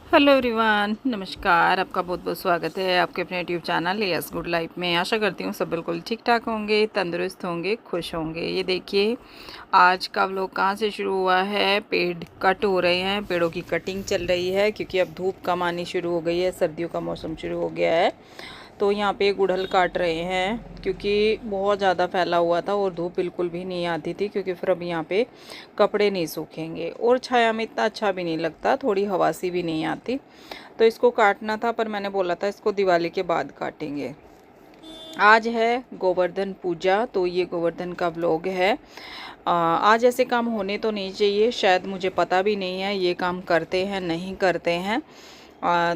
Hello everyone, नमस्कार। आपका बहुत बहुत स्वागत है आपके अपने YouTube channel yes good life में। आशा करती हूँ सब बिल्कुल ठीक ठाक होंगे, तंदुरुस्त होंगे, खुश होंगे। ये देखिए आज का व्लॉग कहाँ से शुरू हुआ है। पेड़ कट हो रहे हैं, पेड़ों की कटिंग चल रही है क्योंकि अब धूप कम आनी शुरू हो गई है, सर्दियों का मौसम शुरू हो गया है। तो यहाँ पे गुड़हल काट रहे हैं क्योंकि बहुत ज़्यादा फैला हुआ था और धूप बिल्कुल भी नहीं आती थी, क्योंकि फिर अब यहाँ पे कपड़े नहीं सूखेंगे और छाया में इतना अच्छा भी नहीं लगता, थोड़ी हवा सी भी नहीं आती। तो इसको काटना था, पर मैंने बोला था इसको दिवाली के बाद काटेंगे। आज है गोवर्धन पूजा, तो ये गोवर्धन का व्लॉग है। आज ऐसे काम होने तो नहीं चाहिए, शायद मुझे पता भी नहीं है ये काम करते हैं नहीं करते हैं।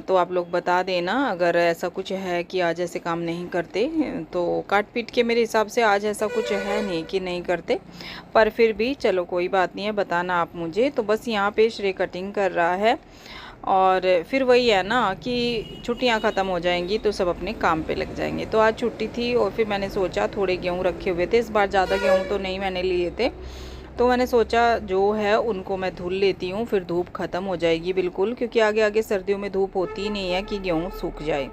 तो आप लोग बता देना अगर ऐसा कुछ है कि आज ऐसे काम नहीं करते। तो काट पीट के मेरे हिसाब से आज ऐसा कुछ है नहीं कि नहीं करते, पर फिर भी चलो कोई बात नहीं है, बताना आप मुझे। तो बस यहाँ पे श्रेय कटिंग कर रहा है और फिर वही है ना कि छुट्टियां ख़त्म हो जाएंगी तो सब अपने काम पे लग जाएंगे। तो आज छुट्टी थी और फिर मैंने सोचा थोड़े गेहूँ रखे हुए थे, इस बार ज़्यादा गेहूँ तो नहीं मैंने लिए थे, तो मैंने सोचा जो है उनको मैं धुल लेती हूँ, फिर धूप ख़त्म हो जाएगी बिल्कुल, क्योंकि आगे आगे सर्दियों में धूप होती ही नहीं है कि गेहूँ सूख जाए।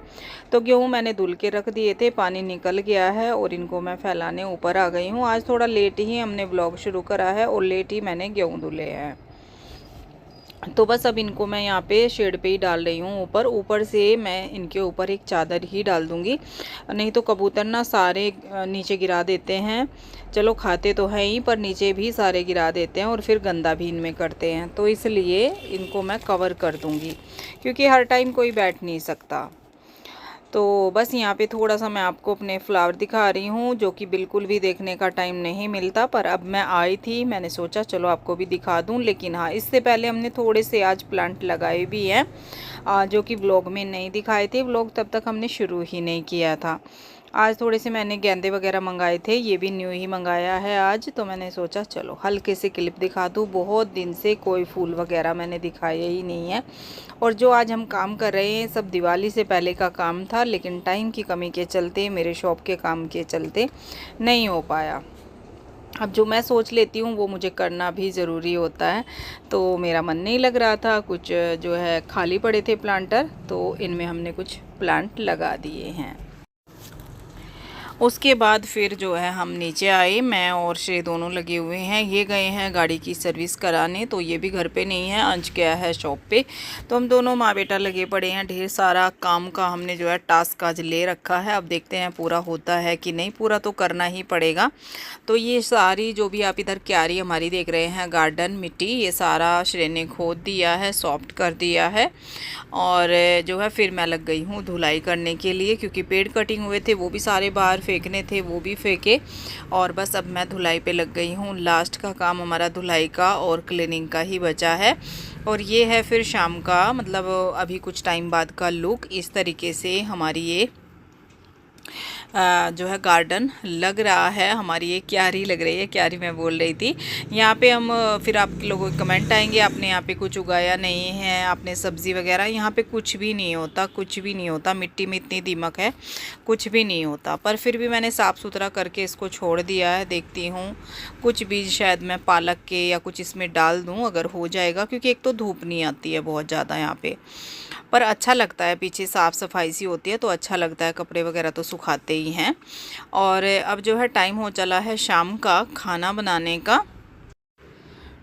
तो गेहूँ मैंने धुल के रख दिए थे, पानी निकल गया है और इनको मैं फैलाने ऊपर आ गई हूँ। आज थोड़ा लेट ही हमने ब्लॉग शुरू करा है और लेट ही मैंने गेहूँ धुले हैं। तो बस अब इनको मैं यहाँ पे शेड पे ही डाल रही हूँ। ऊपर ऊपर से मैं इनके ऊपर एक चादर ही डाल दूँगी, नहीं तो कबूतर ना सारे नीचे गिरा देते हैं। चलो खाते तो हैं ही, पर नीचे भी सारे गिरा देते हैं और फिर गंदा भी इनमें करते हैं। तो इसलिए इनको मैं कवर कर दूँगी, क्योंकि हर टाइम कोई बैठ नहीं सकता। तो बस यहाँ पे थोड़ा सा मैं आपको अपने फ्लावर दिखा रही हूँ, जो कि बिल्कुल भी देखने का टाइम नहीं मिलता, पर अब मैं आई थी, मैंने सोचा चलो आपको भी दिखा दूँ। लेकिन हाँ, इससे पहले हमने थोड़े से आज प्लांट लगाए भी हैं, जो कि व्लॉग में नहीं दिखाए थे। व्लॉग तब तक हमने शुरू ही नहीं किया था। आज थोड़े से मैंने गेंदे वगैरह मंगाए थे, ये भी न्यू ही मंगाया है आज। तो मैंने सोचा चलो हल्के से क्लिप दिखा दूँ, बहुत दिन से कोई फूल वगैरह मैंने दिखाया ही नहीं है। और जो आज हम काम कर रहे हैं सब दिवाली से पहले का काम था, लेकिन टाइम की कमी के चलते, मेरे शॉप के काम के चलते नहीं हो पाया। अब जो मैं सोच लेती हूँ वो मुझे करना भी ज़रूरी होता है। तो मेरा मन नहीं लग रहा था, कुछ जो है खाली पड़े थे प्लांटर, तो इनमें हमने कुछ प्लांट लगा दिए हैं। उसके बाद फिर जो है हम नीचे आए, मैं और श्रेय दोनों लगे हुए हैं। ये गए हैं गाड़ी की सर्विस कराने, तो ये भी घर पे नहीं है, अंश गया है शॉप पे। तो हम दोनों माँ बेटा लगे पड़े हैं। ढेर सारा काम का हमने जो है टास्क आज ले रखा है, अब देखते हैं पूरा होता है कि नहीं। पूरा तो करना ही पड़ेगा। तो ये सारी जो भी आप इधर क्यारी हमारी देख रहे हैं, गार्डन मिट्टी, ये सारा श्रेय ने खोद दिया है, सॉफ्ट कर दिया है। और जो है फिर मैं लग गई हूँ धुलाई करने के लिए, क्योंकि पेड़ कटिंग हुए थे वो भी सारे बाहर फेंकने थे, वो भी फेंके। और बस अब मैं धुलाई पे लग गई हूँ। लास्ट का काम हमारा धुलाई का और क्लीनिंग का ही बचा है। और ये है फिर शाम का, मतलब अभी कुछ टाइम बाद का लुक। इस तरीके से हमारी ये जो है गार्डन लग रहा है। हमारी ये क्यारी लग रही है, क्यारी मैं बोल रही थी। यहाँ पे हम फिर आप लोगों के कमेंट आएंगे आपने यहाँ पे कुछ उगाया नहीं है, आपने सब्ज़ी वगैरह। यहाँ पे कुछ भी नहीं होता, कुछ भी नहीं होता। मिट्टी में इतनी दीमक है, कुछ भी नहीं होता। पर फिर भी मैंने साफ़ सुथरा करके इसको छोड़ दिया है। देखती हूँ कुछ बीज शायद मैं पालक के या कुछ इसमें डाल दूँ, अगर हो जाएगा, क्योंकि एक तो धूप नहीं आती है बहुत ज़्यादा यहाँ पे। पर अच्छा लगता है, पीछे साफ़ सफाई सी होती है तो अच्छा लगता है। कपड़े वगैरह तो सुखाते ही हैं। और अब जो है टाइम हो चला है शाम का खाना बनाने का।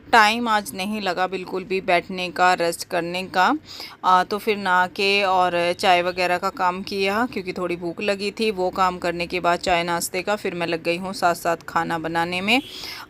टाइम आज नहीं लगा बिल्कुल भी बैठने का, रेस्ट करने का। तो फिर नहा के और चाय वगैरह का काम किया, क्योंकि थोड़ी भूख लगी थी। वो काम करने के बाद चाय नाश्ते का फिर मैं लग गई हूँ साथ साथ खाना बनाने में।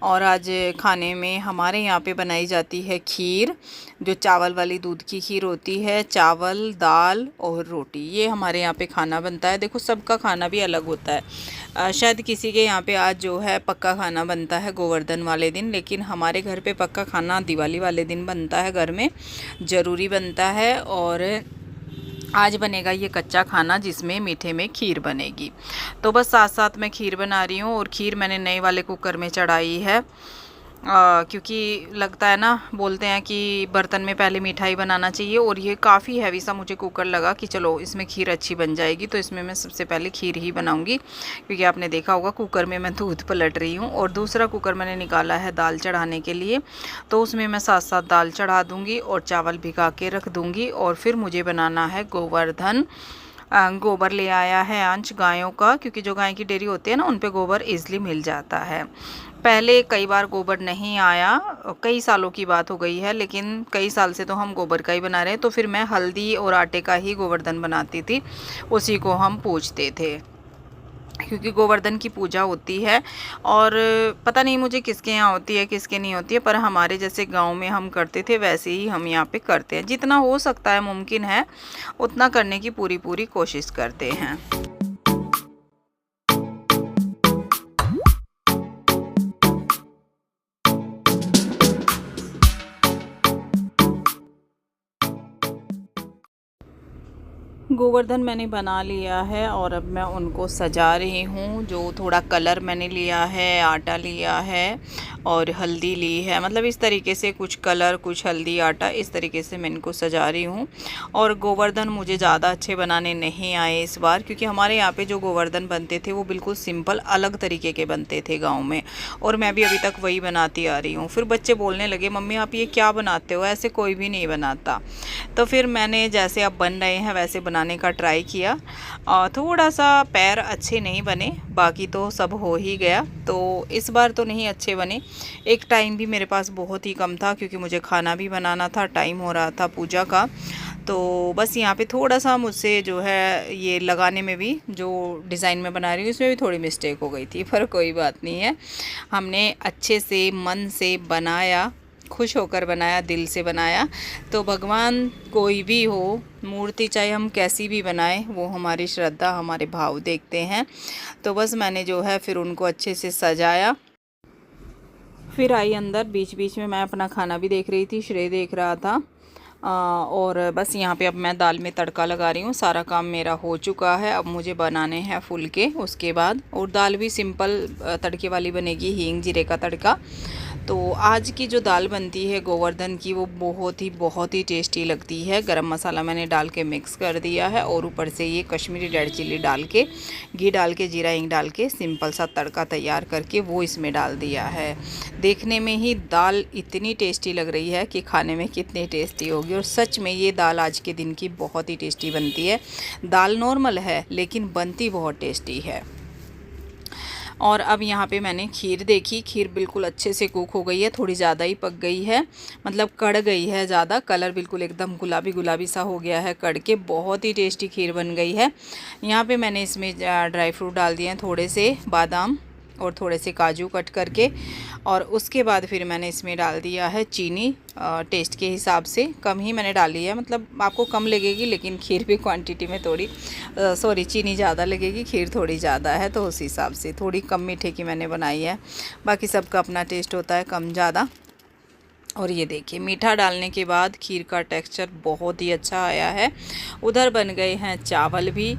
और आज खाने में हमारे यहाँ पे बनाई जाती है खीर, जो चावल वाली दूध की खीर होती है। चावल, दाल और रोटी, ये हमारे यहाँ पे खाना बनता है। देखो सबका खाना भी अलग होता है। शायद किसी के यहाँ पे आज जो है पक्का खाना बनता है गोवर्धन वाले दिन, लेकिन हमारे घर पे पक्का खाना दिवाली वाले दिन बनता है, घर में ज़रूरी बनता है। और आज बनेगा ये कच्चा खाना, जिसमें मीठे में खीर बनेगी। तो बस साथ साथ मैं खीर बना रही हूँ। और खीर मैंने नए वाले कुकर में चढ़ाई है। क्योंकि लगता है ना, बोलते हैं कि बर्तन में पहले मिठाई बनाना चाहिए, और ये काफ़ी हैवी सा मुझे कुकर लगा कि चलो इसमें खीर अच्छी बन जाएगी, तो इसमें मैं सबसे पहले खीर ही बनाऊंगी। क्योंकि आपने देखा होगा कुकर में मैं दूध पलट रही हूँ, और दूसरा कुकर मैंने निकाला है दाल चढ़ाने के लिए, तो उसमें मैं साथ साथ दाल चढ़ा दूँगी और चावल भिगा के रख दूँगी। और फिर मुझे बनाना है गोवर्धन। गोबर ले आया है अंश गायों का, क्योंकि जो गाय की डेयरी होती है ना, उन पे गोबर ईज़िली मिल जाता है। पहले कई बार गोबर नहीं आया, कई सालों की बात हो गई है, लेकिन कई साल से तो हम गोबर का ही बना रहे हैं। तो फिर मैं हल्दी और आटे का ही गोवर्धन बनाती थी, उसी को हम पूजते थे, क्योंकि गोवर्धन की पूजा होती है। और पता नहीं मुझे किसके यहाँ होती है किसके नहीं होती है, पर हमारे जैसे गांव में हम करते थे वैसे ही हम यहाँ पे करते हैं। जितना हो सकता है, मुमकिन है, उतना करने की पूरी पूरी कोशिश करते हैं। गोवर्धन मैंने बना लिया है, और अब मैं उनको सजा रही हूँ। जो थोड़ा कलर मैंने लिया है, आटा लिया है और हल्दी ली है, मतलब इस तरीके से कुछ कलर कुछ हल्दी आटा, इस तरीके से मैं इनको सजा रही हूँ। और गोवर्धन मुझे ज़्यादा अच्छे बनाने नहीं आए इस बार, क्योंकि हमारे यहाँ पे जो गोवर्धन बनते थे वो बिल्कुल सिंपल अलग तरीके के बनते थे गाँव में, और मैं भी अभी तक वही बनाती आ रही हूँ। फिर बच्चे बोलने लगे, मम्मी आप ये क्या बनाते हो, ऐसे कोई भी नहीं बनाता। तो फिर मैंने जैसे अब बन रहे हैं वैसे बनाने का ट्राई किया, और थोड़ा सा पैर अच्छे नहीं बने, बाकी तो सब हो ही गया। तो इस बार तो नहीं अच्छे बने। एक टाइम भी मेरे पास बहुत ही कम था, क्योंकि मुझे खाना भी बनाना था, टाइम हो रहा था पूजा का। तो बस यहाँ पे थोड़ा सा मुझसे जो है ये लगाने में भी, जो डिज़ाइन में बना रही हूँ इसमें भी थोड़ी मिस्टेक हो गई थी, पर कोई बात नहीं है। हमने अच्छे से मन से बनाया, खुश होकर बनाया, दिल से बनाया। तो भगवान कोई भी हो, मूर्ति चाहे हम कैसी भी बनाएं, वो हमारी श्रद्धा हमारे भाव देखते हैं। तो बस मैंने जो है फिर उनको अच्छे से सजाया, फिर आई अंदर। बीच बीच में मैं अपना खाना भी देख रही थी, श्रेय देख रहा था। और बस यहाँ पे अब मैं दाल में तड़का लगा रही हूँ। सारा काम मेरा हो चुका है, अब मुझे बनाने हैं फुलके उसके बाद। और दाल भी सिंपल तड़के वाली बनेगी, हींग जीरे का तड़का। तो आज की जो दाल बनती है गोवर्धन की, वो बहुत ही टेस्टी लगती है। गरम मसाला मैंने डाल के मिक्स कर दिया है, और ऊपर से ये कश्मीरी रेड चिल्ली डाल के, घी डाल के, जीरा हींग डाल के सिंपल सा तड़का तैयार करके वो इसमें डाल दिया है। देखने में ही दाल इतनी टेस्टी लग रही है कि खाने में कितनी टेस्टी होगी। और सच में ये दाल आज के दिन की बहुत ही टेस्टी बनती है। दाल नॉर्मल है लेकिन बनती बहुत टेस्टी है। और अब यहाँ पे मैंने खीर देखी, खीर बिल्कुल अच्छे से कुक हो गई है, थोड़ी ज़्यादा ही पक गई है, मतलब कड़ गई है ज़्यादा। कलर बिल्कुल एकदम गुलाबी गुलाबी सा हो गया है कड़ के। बहुत ही टेस्टी खीर बन गई है। यहाँ पे मैंने इसमें ड्राई फ्रूट डाल दिए हैं, थोड़े से बादाम और थोड़े से काजू कट करके। और उसके बाद फिर मैंने इसमें डाल दिया है चीनी, टेस्ट के हिसाब से कम ही मैंने डाली है, मतलब आपको कम लगेगी, लेकिन खीर भी क्वांटिटी में थोड़ी सॉरी चीनी ज़्यादा लगेगी, खीर थोड़ी ज़्यादा है, तो उस हिसाब से थोड़ी कम मीठे की मैंने बनाई है। बाकी सबका अपना टेस्ट होता है कम ज़्यादा। और ये देखिए, मीठा डालने के बाद खीर का टेक्सचर बहुत ही अच्छा आया है। उधर बन गए हैं चावल भी।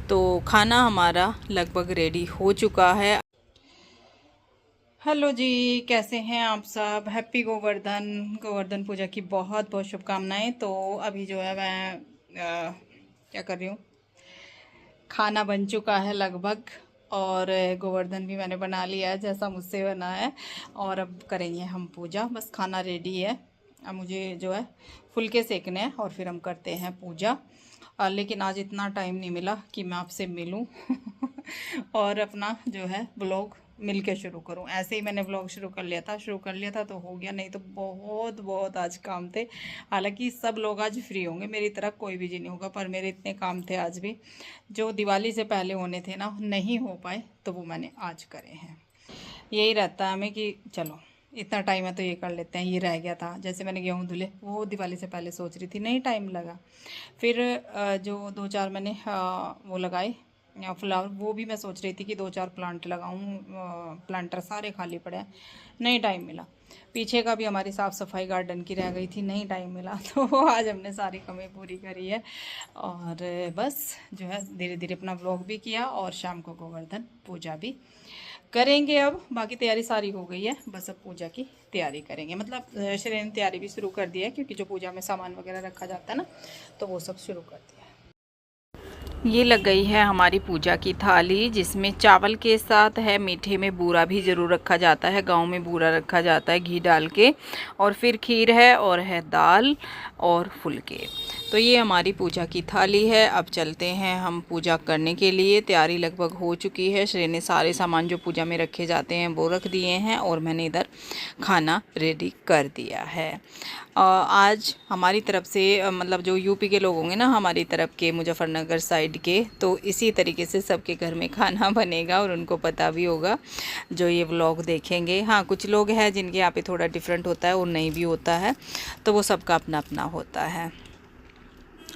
तो खाना हमारा लगभग रेडी हो चुका है। हेलो जी, कैसे हैं आप सब। हैप्पी गोवर्धन, गोवर्धन पूजा की बहुत बहुत शुभकामनाएं। तो अभी जो है मैं क्या कर रही हूँ, खाना बन चुका है लगभग, और गोवर्धन भी मैंने बना लिया है जैसा मुझसे बना है। और अब करेंगे हम पूजा, बस खाना रेडी है। अब मुझे जो है फुलके सेकने हैं और फिर हम करते हैं पूजा। लेकिन आज इतना टाइम नहीं मिला कि मैं आपसे मिलूं और अपना जो है ब्लॉग मिल के शुरू करूं। ऐसे ही मैंने ब्लॉग शुरू कर लिया था तो हो गया, नहीं तो बहुत बहुत आज काम थे। हालांकि सब लोग आज फ्री होंगे, मेरी तरह कोई भी जी नहीं होगा, पर मेरे इतने काम थे आज भी, जो दिवाली से पहले होने थे ना, नहीं हो पाए, तो वो मैंने आज करे हैं। यही रहता है हमें कि चलो इतना टाइम है तो ये कर लेते हैं, ये रह गया था। जैसे मैंने गेहूँ धुले, वो दिवाली से पहले सोच रही थी, नहीं टाइम लगा। फिर जो 2-4 मैंने वो लगाए फ्लावर, वो भी मैं सोच रही थी कि 2-4 प्लांट लगाऊं, प्लांटर सारे खाली पड़े हैं, नहीं टाइम मिला। पीछे का भी हमारी साफ़ सफाई गार्डन की रह गई थी, नहीं टाइम मिला। तो आज हमने सारी कमी पूरी करी है। और बस जो है धीरे धीरे अपना व्लॉग भी किया, और शाम को गोवर्धन पूजा भी करेंगे। अब बाकी तैयारी सारी हो गई है, बस अब पूजा की तैयारी करेंगे। मतलब श्रेय ने तैयारी भी शुरू कर दी है, क्योंकि जो पूजा में सामान वगैरह रखा जाता है ना, तो वो सब शुरू कर दिया है। ये लग गई है हमारी पूजा की थाली, जिसमें चावल के साथ है मीठे में बूरा भी ज़रूर रखा जाता है। गांव में बूरा रखा जाता है घी डाल के, और फिर खीर है और है दाल और फुलके। तो ये हमारी पूजा की थाली है। अब चलते हैं हम पूजा करने के लिए। तैयारी लगभग हो चुकी है। श्रेय ने सारे सामान जो पूजा में रखे जाते हैं वो रख दिए हैं, और मैंने इधर खाना रेडी कर दिया है। आज हमारी तरफ से मतलब जो यूपी के लोग होंगे ना, हमारी तरफ के मुजफ्फरनगर साइड के, तो इसी तरीके से सबके घर में खाना बनेगा, और उनको पता भी होगा जो ये व्लॉग देखेंगे। हाँ, कुछ लोग हैं जिनके यहाँ पे थोड़ा डिफरेंट होता है और नहीं भी होता है, तो वो सबका अपना अपना होता है।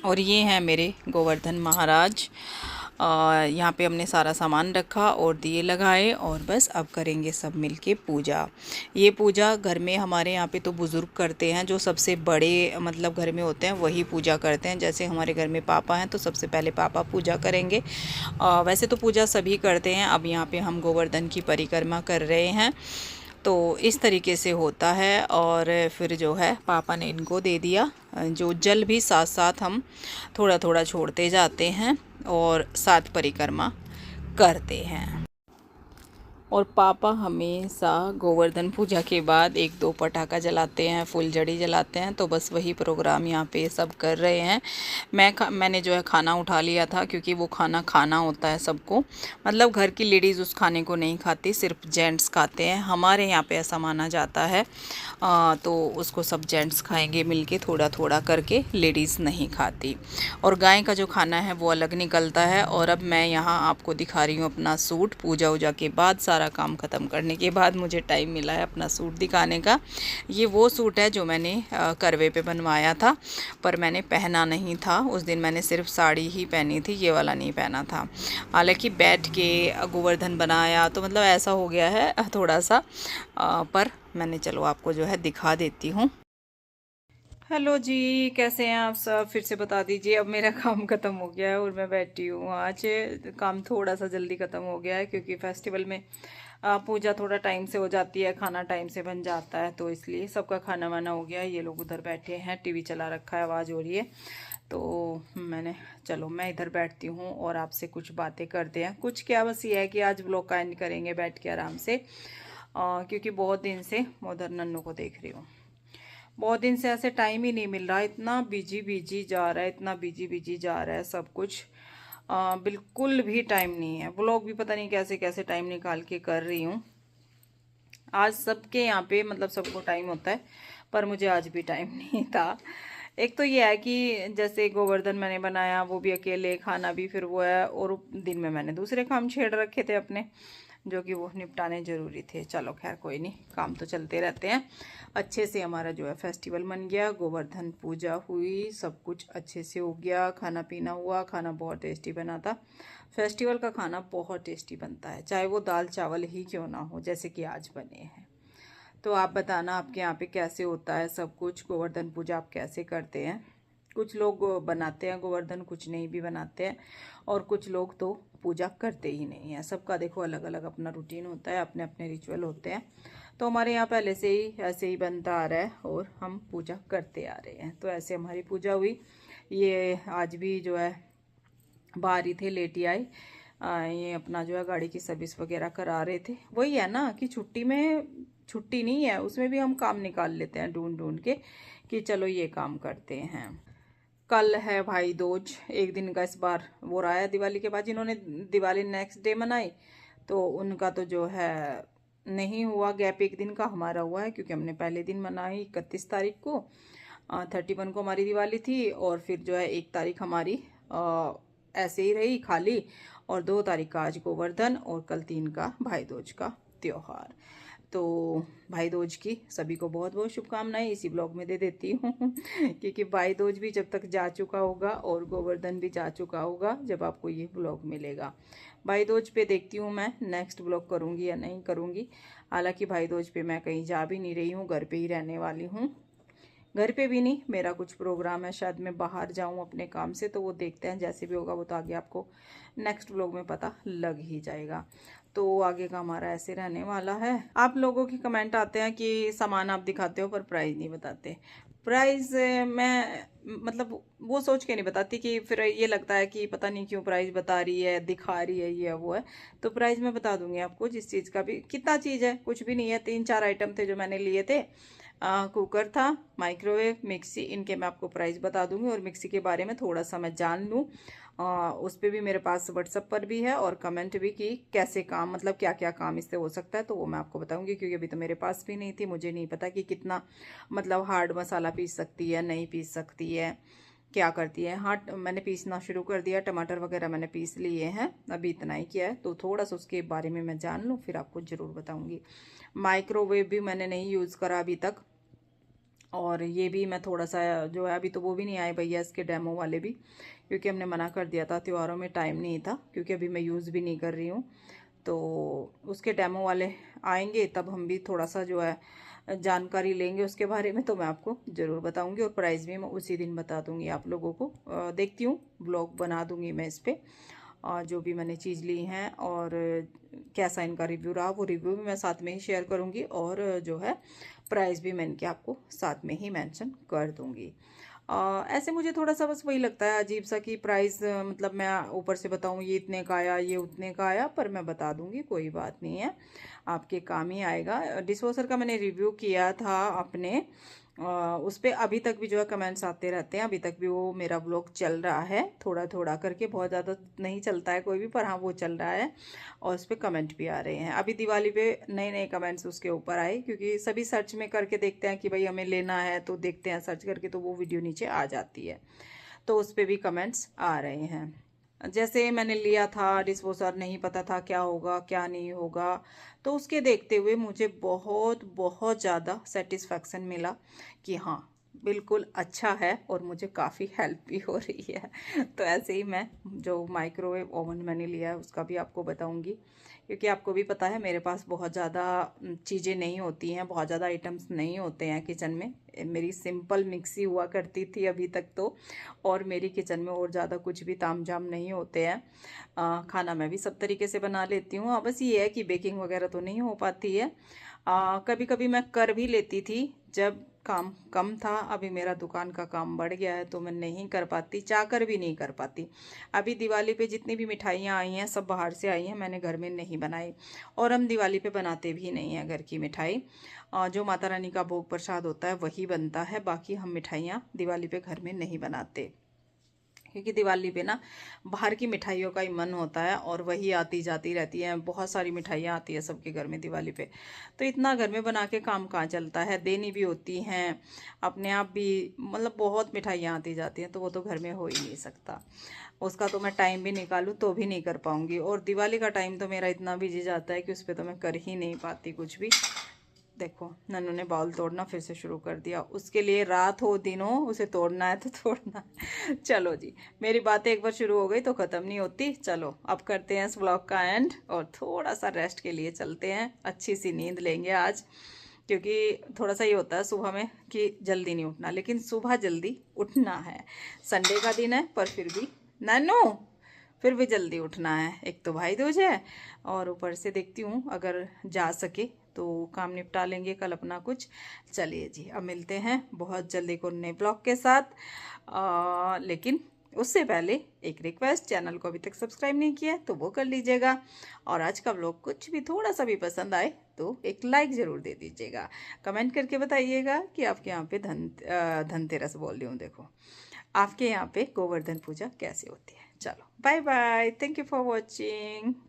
और ये हैं मेरे गोवर्धन महाराज। यहाँ पे हमने सारा सामान रखा और दिए लगाए, और बस अब करेंगे सब मिलके पूजा। ये पूजा घर में हमारे यहाँ पे तो बुज़ुर्ग करते हैं, जो सबसे बड़े मतलब घर में होते हैं वही पूजा करते हैं। जैसे हमारे घर में पापा हैं, तो सबसे पहले पापा पूजा करेंगे। वैसे तो पूजा सभी करते हैं। अब यहाँ पे हम गोवर्धन की परिक्रमा कर रहे हैं, तो इस तरीके से होता है। और फिर जो है पापा ने इनको दे दिया। जो जल भी साथ साथ हम थोड़ा थोड़ा छोड़ते जाते हैं और साथ परिक्रमा करते हैं। और पापा हमेशा गोवर्धन पूजा के बाद 1-2 पटाखा जलाते हैं, फुलझड़ी जलाते हैं। तो बस वही प्रोग्राम यहाँ पे सब कर रहे हैं। मैंने जो है खाना उठा लिया था, क्योंकि वो खाना होता है सबको। मतलब घर की लेडीज़ उस खाने को नहीं खाती, सिर्फ जेंट्स खाते हैं। हमारे यहाँ पे ऐसा माना जाता है। तो उसको सब जेंट्स खाएंगे मिलके, थोड़ा थोड़ा करके, लेडीज़ नहीं खाती। और गाय का जो खाना है वो अलग निकलता है। और अब मैं यहाँ आपको दिखा रही हूँ अपना सूट। पूजा वूजा के बाद सारा काम ख़त्म करने के बाद मुझे टाइम मिला है अपना सूट दिखाने का। ये वो सूट है जो मैंने करवे पे बनवाया था, पर मैंने पहना नहीं था उस दिन। मैंने सिर्फ साड़ी ही पहनी थी, ये वाला नहीं पहना था। हालांकि बैठ के गोवर्धन बनाया तो मतलब ऐसा हो गया है थोड़ा सा, पर मैंने चलो आपको जो है दिखा देती हूँ। हेलो जी, कैसे हैं आप सब? फिर से बता दीजिए। अब मेरा काम ख़त्म हो गया है और मैं बैठी हूँ। आज काम थोड़ा सा जल्दी ख़त्म हो गया है, क्योंकि फेस्टिवल में पूजा थोड़ा टाइम से हो जाती है, खाना टाइम से बन जाता है, तो इसलिए सबका खाना वाना हो गया है। ये लोग उधर बैठे हैं, टीवी चला रखा है, आवाज़ हो रही है। तो मैंने चलो मैं इधर बैठती हूँ और आपसे कुछ बातें करते हैं। कुछ क्या, बस ये है कि आज व्लॉग का एंड करेंगे बैठ के आराम से, क्योंकि बहुत दिन से मैं उधर नन्नू को देख रही हूँ। बहुत दिन से ऐसे टाइम ही नहीं मिल रहा, इतना बिजी बिजी जा रहा है, इतना बिजी बिजी जा रहा है सब कुछ। बिल्कुल भी टाइम नहीं है। व्लॉग भी पता नहीं कैसे कैसे टाइम निकाल के कर रही हूँ। आज सबके यहाँ पे मतलब सबको टाइम होता है, पर मुझे आज भी टाइम नहीं था। एक तो ये है कि जैसे गोवर्धन मैंने बनाया, वो भी अकेले, खाना भी फिर वो है, और दिन में मैंने दूसरे काम छेड़ रखे थे अपने, जो कि वो निपटाने ज़रूरी थे। चलो खैर कोई नहीं, काम तो चलते रहते हैं। अच्छे से हमारा जो है फेस्टिवल बन गया, गोवर्धन पूजा हुई, सब कुछ अच्छे से हो गया, खाना पीना हुआ। खाना बहुत टेस्टी बना था। फेस्टिवल का खाना बहुत टेस्टी बनता है, चाहे वो दाल चावल ही क्यों ना हो, जैसे कि आज बने हैं। तो आप बताना आपके यहाँ पे कैसे होता है सब कुछ, गोवर्धन पूजा आप कैसे करते हैं। कुछ लोग बनाते हैं गोवर्धन, कुछ नहीं भी बनाते हैं, और कुछ लोग तो पूजा करते ही नहीं है। सबका देखो अलग अलग अपना रूटीन होता है, अपने अपने रिचुअल होते हैं। तो हमारे यहाँ पहले से ही ऐसे ही बनता आ रहा है, और हम पूजा करते आ रहे हैं। तो ऐसे हमारी पूजा हुई। ये आज भी जो है बाहर ही थे, लेट ही आए। ये अपना जो है गाड़ी की सर्विस वगैरह करा रहे थे। वही है ना कि छुट्टी में छुट्टी नहीं है, उसमें भी हम काम निकाल लेते हैं ढूंढ ढूंढ के, कि चलो ये काम करते हैं। कल है भाई दूज, एक दिन का इस बार वो रहा है दिवाली के बाद। जिन्होंने दिवाली नेक्स्ट डे मनाई, तो उनका तो जो है नहीं हुआ, गैप एक दिन का हमारा हुआ है, क्योंकि हमने पहले दिन मनाई 31 तारीख को। 31 को हमारी दिवाली थी, और फिर जो है 1 तारीख हमारी ऐसे ही रही खाली, और 2 तारीख का आज गोवर्धन, और कल 3 का भाई दूज का त्यौहार। तो भाई दूज की सभी को बहुत बहुत शुभकामनाएं इसी ब्लॉग में दे देती हूँ क्योंकि भाई दूज भी जब तक जा चुका होगा और गोवर्धन भी जा चुका होगा जब आपको ये ब्लॉग मिलेगा। भाई दूज पे देखती हूँ मैं नेक्स्ट ब्लॉग करूँगी या नहीं करूँगी। हालांकि भाई दूज पे मैं कहीं जा भी नहीं रही हूँ, घर पे ही रहने वाली हूँ। घर पे भी नहीं, मेरा कुछ प्रोग्राम है, शायद मैं बाहर जाऊं अपने काम से, तो वो देखते हैं, जैसे भी होगा वो तो आगे आपको नेक्स्ट व्लॉग में पता लग ही जाएगा। तो आगे का हमारा ऐसे रहने वाला है। आप लोगों की कमेंट आते हैं कि सामान आप दिखाते हो पर प्राइस नहीं बताते। प्राइस मैं मतलब वो सोच के नहीं बताती कि फिर ये लगता है कि पता नहीं क्यों प्राइस बता रही है, दिखा रही है, ये वो है। तो प्राइस मैं बता दूंगी आपको, जिस चीज़ का भी। कितना चीज़ है, कुछ भी नहीं है। 3-4 आइटम थे जो मैंने लिए थे। कुकर था, माइक्रोवेव, मिक्सी, इनके मैं आपको प्राइस बता दूंगी। और मिक्सी के बारे में थोड़ा सा मैं जान लूँ, उस पर भी मेरे पास व्हाट्सएप पर भी है और कमेंट भी कि कैसे काम, मतलब क्या क्या काम इससे हो सकता है, तो वो मैं आपको बताऊंगी। क्योंकि अभी तो मेरे पास भी नहीं थी, मुझे नहीं पता कि कितना मतलब हार्ड मसाला पीस सकती है, नहीं पीस सकती है, क्या करती है। हाँ, मैंने पीसना शुरू कर दिया, टमाटर वगैरह मैंने पीस लिए हैं, अभी इतना ही किया है। तो थोड़ा सा उसके बारे में मैं जान लूँ फिर आपको ज़रूर बताऊंगी। माइक्रोवेव भी मैंने नहीं यूज़ करा अभी तक, और ये भी मैं थोड़ा सा जो है, अभी तो वो भी नहीं आए भैया इसके डेमो वाले भी, क्योंकि हमने मना कर दिया था, त्योहारों में टाइम नहीं था, क्योंकि अभी मैं यूज़ भी नहीं कर रही हूँ। तो उसके डेमो वाले आएंगे तब हम भी थोड़ा सा जो है जानकारी लेंगे उसके बारे में, तो मैं आपको ज़रूर बताऊंगी। और प्राइस भी मैं उसी दिन बता दूंगी आप लोगों को। देखती हूँ, ब्लॉग बना दूंगी मैं इस पर, और जो भी मैंने चीज़ ली हैं और कैसा इनका रिव्यू रहा, वो रिव्यू भी मैं साथ में ही शेयर करूंगी। और जो है प्राइस भी मैं इनके आपको साथ में ही मेंशन कर दूंगी। ऐसे मुझे थोड़ा सा बस वही लगता है अजीब सा कि प्राइस मतलब मैं ऊपर से बताऊं ये इतने का आया, ये उतने का आया, पर मैं बता दूंगी, कोई बात नहीं है, आपके काम ही आएगा। डिश वॉशर का मैंने रिव्यू किया था अपने, उस पर अभी तक भी जो है कमेंट्स आते रहते हैं, अभी तक भी वो मेरा ब्लॉग चल रहा है, थोड़ा थोड़ा करके, बहुत ज़्यादा नहीं चलता है कोई भी, पर हाँ वो चल रहा है। और उस पर कमेंट भी आ रहे हैं। अभी दिवाली पे नए नए कमेंट्स उसके ऊपर आए, क्योंकि सभी सर्च में करके देखते हैं कि भाई हमें लेना है, तो देखते हैं सर्च करके, तो वो वीडियो नीचे आ जाती है, तो उस पर भी कमेंट्स आ रहे हैं। जैसे मैंने लिया था डिश वॉशर, नहीं पता था क्या होगा क्या नहीं होगा, तो उसके देखते हुए मुझे बहुत बहुत ज़्यादा सेटिस्फैक्शन मिला कि हाँ बिल्कुल अच्छा है, और मुझे काफ़ी हेल्प भी हो रही है। तो ऐसे ही मैं जो माइक्रोवेव ओवन मैंने लिया है उसका भी आपको बताऊंगी, क्योंकि आपको भी पता है मेरे पास बहुत ज़्यादा चीज़ें नहीं होती हैं, बहुत ज़्यादा आइटम्स नहीं होते हैं किचन में। मेरी सिंपल मिक्सी हुआ करती थी अभी तक तो, और मेरी किचन में और ज़्यादा कुछ भी तामझाम नहीं होते हैं। खाना मैं भी सब तरीके से बना लेती हूँ। बस ये है कि बेकिंग वगैरह तो नहीं हो पाती है। कभी कभी मैं कर भी लेती थी जब काम कम था। अभी मेरा दुकान का काम बढ़ गया है तो मैं नहीं कर पाती, चाहकर भी नहीं कर पाती। अभी दिवाली पे जितनी भी मिठाइयाँ आई हैं सब बाहर से आई हैं, मैंने घर में नहीं बनाई। और हम दिवाली पे बनाते भी नहीं हैं घर की मिठाई। जो माता रानी का भोग प्रसाद होता है वही बनता है, बाकी हम मिठाइयाँ दिवाली पे घर में नहीं बनाते, क्योंकि दिवाली पे ना बाहर की मिठाइयों का ही मन होता है, और वही आती जाती रहती है, बहुत सारी मिठाइयाँ आती है सबके घर में दिवाली पे। तो इतना घर में बना के काम कहाँ चलता है, देनी भी होती हैं अपने आप भी, मतलब बहुत मिठाइयाँ आती जाती हैं, तो वो तो घर में हो ही नहीं सकता। उसका तो मैं टाइम भी निकालूँ तो भी नहीं कर पाऊँगी, और दिवाली का टाइम तो मेरा इतना बिजी जाता है कि उस पर तो मैं कर ही नहीं पाती कुछ भी। देखो नन्नू ने बाउल तोड़ना फिर से शुरू कर दिया, उसके लिए रात हो दिन हो उसे तोड़ना है तो तोड़ना है। चलो जी, मेरी बातें एक बार शुरू हो गई तो ख़त्म नहीं होती। चलो अब करते हैं इस ब्लॉग का एंड, और थोड़ा सा रेस्ट के लिए चलते हैं, अच्छी सी नींद लेंगे आज। क्योंकि थोड़ा सा ये होता है सुबह में कि जल्दी नहीं उठना, लेकिन सुबह जल्दी उठना है। संडे का दिन है पर फिर भी नन्नू, फिर भी जल्दी उठना है। एक तो भाई दूज है, और ऊपर से देखती हूँ अगर जा सके तो काम निपटा लेंगे कल अपना कुछ। चलिए जी, अब मिलते हैं बहुत जल्दी को नए ब्लॉग के साथ। लेकिन उससे पहले एक रिक्वेस्ट, चैनल को अभी तक सब्सक्राइब नहीं किया है तो वो कर लीजिएगा। और आज का ब्लॉग कुछ भी थोड़ा सा भी पसंद आए तो एक लाइक ज़रूर दे दीजिएगा। कमेंट करके बताइएगा कि आपके यहाँ पे धनतेरस बोल रही हूँ, देखो आपके यहाँ पे गोवर्धन पूजा कैसे होती है। चलो bye bye, thank you for watching.